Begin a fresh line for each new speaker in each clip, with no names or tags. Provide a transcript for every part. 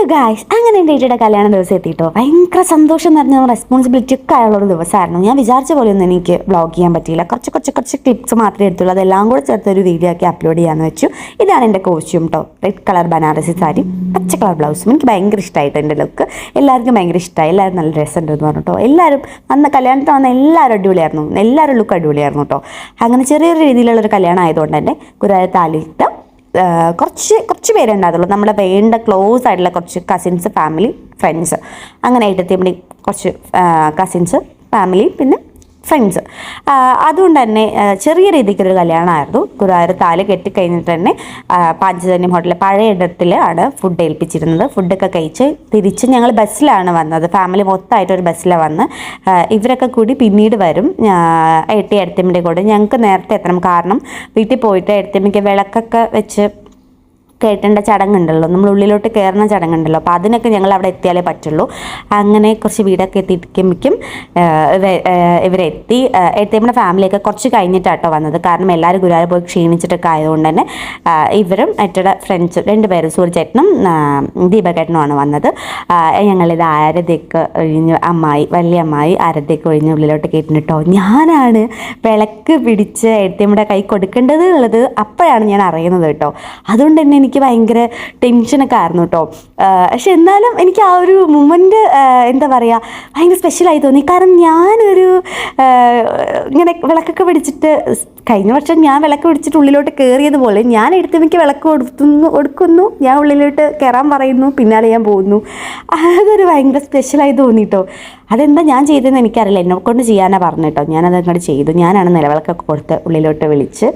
Hello guys, അങ്ങനെ എൻ്റെ ഏട്ടിയുടെ കല്യാണ ദിവസം എത്തിയിട്ടോ. ഭയങ്കര സന്തോഷം നിറഞ്ഞ റെസ്പോൺസിബിലിറ്റി ഒക്കെ ആയുള്ളൊരു ദിവസമായിരുന്നു. ഞാൻ വിചാരിച്ച പോലെയൊന്നും എനിക്ക് വ്ളോഗ് ചെയ്യാൻ പറ്റിയില്ല. കുറച്ച് ക്ലിപ്സ് മാത്രമേ എടുത്തുള്ളൂ. അതെല്ലാം കൂടെ ചേർത്തൊരു വീഡിയോ ആക്കി അപ്ലോഡ് ചെയ്യാമെന്ന് വെച്ചു. ഇതാണ് എൻ്റെ കോസ്റ്റ്യൂം കേട്ടോ. റെഡ് കളർ ബനാറസി സാരി, പച്ച കളർ ബ്ലൗസും. എനിക്ക് ഭയങ്കര ഇഷ്ടമായിട്ട് എൻ്റെ ലുക്ക്. എല്ലാവർക്കും ഭയങ്കര ഇഷ്ടമായി. എല്ലാവരും നല്ല ഡ്രസ്സുണ്ട് എന്ന് പറഞ്ഞു കേട്ടോ. എല്ലാവരും കല്യാണത്തിന് വന്ന എല്ലാവരും അടിപൊളിയായിരുന്നു. എല്ലാവരും ലുക്ക് അടിപൊളിയായിരുന്നു കേട്ടോ. അങ്ങനെ ചെറിയൊരു രീതിയിലുള്ളൊരു കല്യാണം ആയതുകൊണ്ട് തന്നെ ഗുരുവായൂർ താലിയിട്ട് കുറച്ച് പേരേ ഉണ്ടാകുള്ളൂ. നമ്മളെ വേണ്ട ക്ലോസ് ആയിട്ടുള്ള കുറച്ച് കസിൻസ്, ഫാമിലി, ഫ്രണ്ട്സ്, അങ്ങനെ ആയിട്ട് കുറച്ച് കസിൻസ്, ഫാമിലി, പിന്നെ ഫ്രണ്ട്സ്. അതുകൊണ്ട് തന്നെ ചെറിയ രീതിക്കൊരു കല്യാണമായിരുന്നു. ഗുരുവായൂർ താലി കെട്ടിക്കഴിഞ്ഞിട്ട് തന്നെ പാഞ്ചജന്യം ഹോട്ടലിലെ പഴയ ഇടത്തിലാണ് ഫുഡ് ഏൽപ്പിച്ചിരുന്നത്. ഫുഡൊക്കെ കഴിച്ച് തിരിച്ച് ഞങ്ങൾ ബസ്സിലാണ് വന്നത്. ഫാമിലി മൊത്തമായിട്ടൊരു ബസ്സിലാണ് വന്ന്. ഇവരൊക്കെ കൂടി പിന്നീട് വരും. എഴുത്തമ്മയുടെ കൂടെ ഞങ്ങൾക്ക് നേരത്തെ എത്തണം. കാരണം വീട്ടിൽ പോയിട്ട് എഴുത്തമ്മയ്ക്ക് വിളക്കൊക്കെ വെച്ച് കയറ്റേണ്ട ചടങ്ങുണ്ടല്ലോ, നമ്മൾ ഉള്ളിലോട്ട് കയറുന്ന ചടങ്ങുണ്ടല്ലോ. അപ്പോൾ അതിനൊക്കെ ഞങ്ങൾ അവിടെ എത്തിയാലേ പറ്റുള്ളൂ. അങ്ങനെ കുറച്ച് വീടൊക്കെ എത്തിക്കുമ്പോഴേക്കും ഇവരെത്തി. എഴുത്തമ്മയുടെ ഫാമിലിയൊക്കെ കുറച്ച് കഴിഞ്ഞിട്ടാട്ടോ വന്നത്. കാരണം എല്ലാവരും ഗുരുവായൂർ പോയി ക്ഷീണിച്ചിട്ടൊക്കെ ആയതുകൊണ്ട് തന്നെ ഇവരും എറ്റയുടെ ഫ്രണ്ട്സ് രണ്ടുപേരും, സൂര്യചേട്ടനും ദീപകേട്ടനുമാണ് വന്നത്. ഞങ്ങളിത് ആരതിയൊക്കെ ഒഴിഞ്ഞ് വലിയ അമ്മായി ആരതിയൊക്കെ ഒഴിഞ്ഞ് ഉള്ളിലോട്ട് കയറ്റിട്ടോ. ഞാനാണ് വിളക്ക് പിടിച്ച് എഴുത്തമ്മയുടെ കൈ കൊടുക്കേണ്ടത് ഉള്ളത് അപ്പോഴാണ് ഞാൻ അറിയുന്നത് കേട്ടോ. അതുകൊണ്ട് തന്നെ എനിക്ക് ഭയങ്കര ടെൻഷനൊക്കെ ആയിരുന്നു കേട്ടോ. പക്ഷെ എന്നാലും എനിക്ക് ആ ഒരു മൊമെൻ്റ് എന്താ പറയുക, ഭയങ്കര സ്പെഷ്യലായി തോന്നി. കാരണം ഞാനൊരു ഇങ്ങനെ വിളക്കൊക്കെ പിടിച്ചിട്ട്, കഴിഞ്ഞ വർഷം ഞാൻ വിളക്ക് പിടിച്ചിട്ട് ഉള്ളിലോട്ട് കയറിയതുപോലെ ഞാൻ എഴുത്തമ്മയ്ക്ക് വിളക്ക് കൊടുക്കുന്നു, ഞാൻ ഉള്ളിലോട്ട് കയറാൻ പറയുന്നു, പിന്നാലെ ഞാൻ പോകുന്നു. അതൊരു ഭയങ്കര സ്പെഷ്യലായി തോന്നിട്ടോ. അതെന്താ ഞാൻ ചെയ്തതെന്ന് എനിക്കറിയില്ല, എന്നെ കൊണ്ട് ചെയ്യാനാണ് പറഞ്ഞു കേട്ടോ. ഞാനതങ്ങോട്ട് ചെയ്തു. ഞാനാണ് നിലവിളക്കൊക്കെ കൊടുത്ത് ഉള്ളിലോട്ട് വിളിച്ച്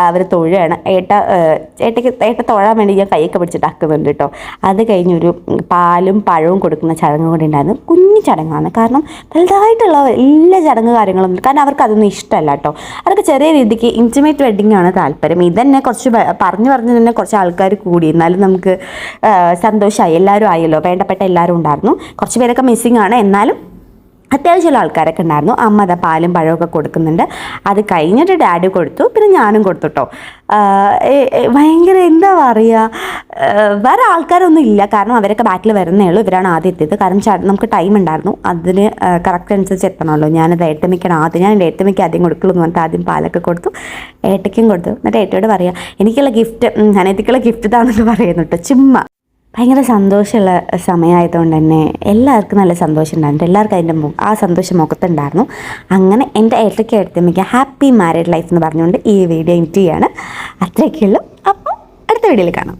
അവർ തൊഴുകയാണ്. ഏട്ട തൊഴാൻ വേണ്ടി ഞാൻ കൈയൊക്കെ പിടിച്ചിട്ടാക്കുന്നുണ്ട് കേട്ടോ. അത് കഴിഞ്ഞൊരു പാലും പഴവും കൊടുക്കുന്ന ചടങ്ങ് കൂടി ഉണ്ടായിരുന്നു. കുഞ്ഞു ചടങ്ങാണ്, കാരണം വലുതായിട്ടുള്ള എല്ലാ ചടങ്ങ് കാര്യങ്ങളൊന്നും, കാരണം അവർക്ക് അതൊന്നും ഇഷ്ടമല്ല കേട്ടോ. അവർക്ക് ചെറിയ രീതിക്ക് ഇൻറ്റിമേറ്റ് വെഡ്ഡിങ് ആണ് താല്പര്യം. ഇതന്നെ കുറച്ച് പറഞ്ഞു തന്നെ കുറച്ച് ആൾക്കാർ കൂടി, എന്നാലും നമുക്ക് സന്തോഷമായി. എല്ലാവരും ആയല്ലോ, വേണ്ടപ്പെട്ട എല്ലാവരും ഉണ്ടായിരുന്നു. കുറച്ച് പേരൊക്കെ മിസ്സിങ് ആണ്, എന്നാലും അത്യാവശ്യമുള്ള ആൾക്കാരൊക്കെ ഉണ്ടായിരുന്നു. അമ്മ അതാ പാലും പഴമൊക്കെ കൊടുക്കുന്നുണ്ട്. അത് കഴിഞ്ഞിട്ട് ഡാഡി കൊടുത്തു, പിന്നെ ഞാനും കൊടുത്തു കേട്ടോ. ഭയങ്കര എന്താ പറയുക, വേറെ ആൾക്കാരൊന്നും ഇല്ല, കാരണം അവരൊക്കെ ബാക്കിൽ വരുന്നേ ഉള്ളൂ. ഇവരാണ് ആദ്യം എത്തിയത്. കാരണം നമുക്ക് ടൈം ഉണ്ടായിരുന്നു, അതിന് കറക്റ്റ് അനുസരിച്ച് എത്തണമല്ലോ. ഞാനത് ഏട്ടമ്മയ്ക്കാണ് ആദ്യം, ഞാൻ ഏട്ടമ്മയ്ക്ക് ആദ്യം കൊടുക്കുള്ളൂ എന്ന് പറഞ്ഞിട്ട് ആദ്യം പാലൊക്കെ കൊടുത്തു, ഏട്ടയ്ക്കും കൊടുത്തു. എന്നിട്ട് ഏട്ടയോട് പറയാം, എനിക്കുള്ള ഗിഫ്റ്റ്, അനിയത്തിക്കുള്ള ഗിഫ്റ്റ് ഇതാണെന്ന് പറയുന്നു കേട്ടോ. ചുമ്മാ ഭയങ്കര സന്തോഷമുള്ള സമയമായതുകൊണ്ട് തന്നെ എല്ലാവർക്കും നല്ല സന്തോഷം ഉണ്ടായിരുന്നു. എല്ലാവർക്കും അതിൻ്റെ ആ സന്തോഷം മുഖത്തുണ്ടായിരുന്നു. അങ്ങനെ എൻ്റെ ഏട്ടയ്ക്ക് ഏട്ടമ്മയ്ക്ക് ഹാപ്പി മാരീഡ് ലൈഫ് എന്ന് പറഞ്ഞുകൊണ്ട് ഈ വീഡിയോ എഡിറ്റ് ചെയ്യാണ്. അത്രയൊക്കെയുള്ളൂ. അപ്പോൾ അടുത്ത വീഡിയോയിൽ കാണാം.